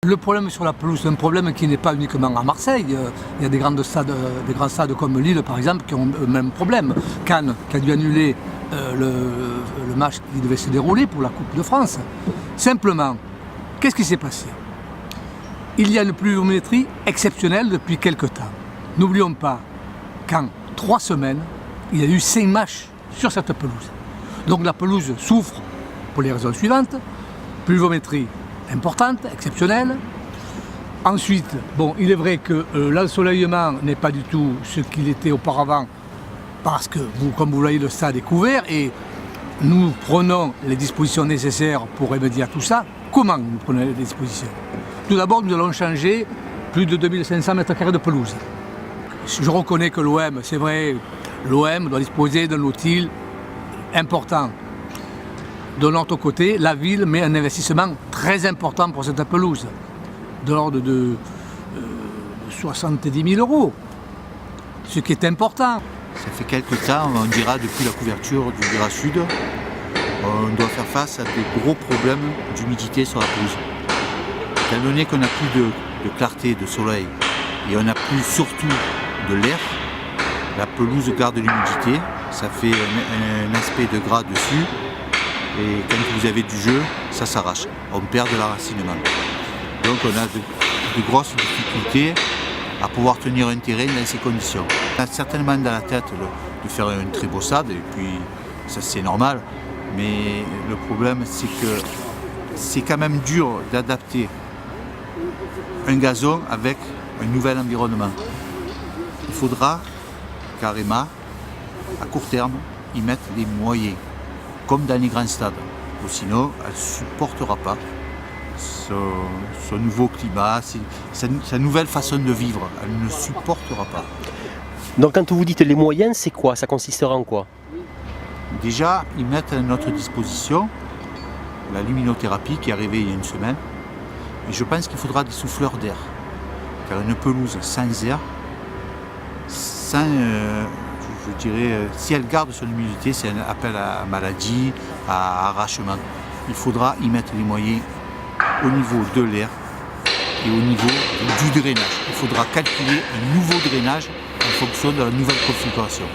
Le problème sur la pelouse, c'est un problème qui n'est pas uniquement à Marseille. Il y a des grands stades comme Lille, par exemple, qui ont le même problème. Cannes, qui a dû annuler le match qui devait se dérouler pour la Coupe de France. Simplement, qu'est-ce qui s'est passé? Il y a une pluviométrie exceptionnelle depuis quelques temps. N'oublions pas qu'en 3 semaines, il y a eu 5 matchs sur cette pelouse. Donc la pelouse souffre pour les raisons suivantes. Pluviométrie importante, exceptionnelle. Ensuite, bon, il est vrai que l'ensoleillement n'est pas du tout ce qu'il était auparavant parce que, comme vous voyez, le stade est couvert et nous prenons les dispositions nécessaires pour remédier à tout ça. Comment nous prenons les dispositions? Tout d'abord, nous allons changer plus de 2500 m² de pelouse. Je reconnais que l'OM, c'est vrai, l'OM doit disposer d'un outil important. De l'autre côté, la ville met un investissement très important pour cette pelouse, de l'ordre de 70 000 €, ce qui est important. Ça fait quelques temps, on dira depuis la couverture du Vira Sud, on doit faire face à de gros problèmes d'humidité sur la pelouse. Étant donné qu'on n'a plus de clarté, de soleil, et on n'a plus surtout de l'air, la pelouse garde l'humidité, ça fait un aspect de gras dessus, et quand vous avez du jeu, ça s'arrache, on perd de l'enracinement. Donc on a de grosses difficultés à pouvoir tenir un terrain dans ces conditions. On a certainement dans la tête de faire un très beau stade, et puis ça c'est normal, mais le problème c'est que c'est quand même dur d'adapter un gazon avec un nouvel environnement. Il faudra carrément, à court terme, y mettre les moyens, comme dans les grands stades. Ou sinon, elle ne supportera pas son nouveau climat, sa nouvelle façon de vivre. Elle ne supportera pas. Donc quand vous dites les moyens, c'est quoi? Ça consistera en quoi? Déjà, ils mettent à notre disposition la luminothérapie qui est arrivée il y a une semaine. Et je pense qu'il faudra des souffleurs d'air. Car une pelouse sans air, je dirais, si elle garde son humidité, c'est un appel à maladie, à arrachement. Il faudra y mettre les moyens au niveau de l'air et au niveau du drainage. Il faudra calculer un nouveau drainage en fonction de la nouvelle configuration.